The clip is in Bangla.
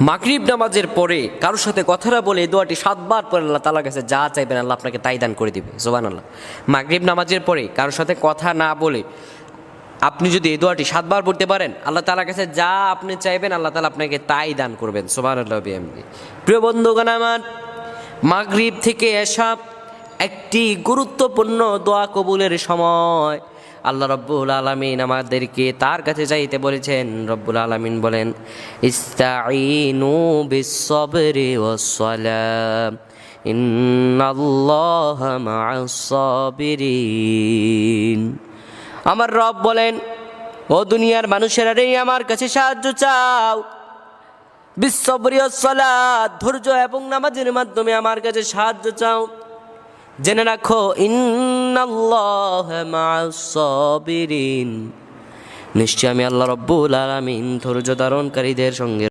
মাগরিব নামাজের পরে কারোর সাথে কথাটা বলে এই দোয়াটি 7 বার পরে আল্লাহ তাআলার কাছে যা চাইবেন আল্লাহ আপনাকে তাই দান করে দিবে। সুবহানাল্লাহ। মাগরিব নামাজের পরে কারোর সাথে কথা না বলে আপনি যদি এই দোয়াটি 7 বার পড়তে পারেন আল্লাহ তাআলার কাছে যা আপনি চাইবেন আল্লাহ তাআলা আপনাকে তাই দান করবেন। সুবহানাল্লাহ বিহামদি। প্রিয় বন্ধুগণ আমার, মাগরিব থেকে এশা একটি গুরুত্বপূর্ণ দোয়া কবুলের সময়। আল্লাহ রব্বুল আলামিন আমাদেরকে তার কাছে যাইতে বলেছেন। রব্বুল আলামিন বলেন, ইস্তাঈনু বিস-সাবরি ওয়াস-সালাম ইন্নাল্লাহা মা'আস-সাবিরিন। আমার রব বলেন, ও দুনিয়ার মানুষেরা রে, আমার কাছে সাহায্য চাও। বিস-সাবরি ওয়াস-সালাত, ধৈর্য এবং নামাজের মাধ্যমে আমার কাছে সাহায্য চাও। জেনে রাখো, ইন্নাল্লাহা মা'আস-সাবিরিন, নিশ্চয় আমি আল্লাহ রব্বুল আলামিন ধৈর্য ধারণকারীদের সঙ্গে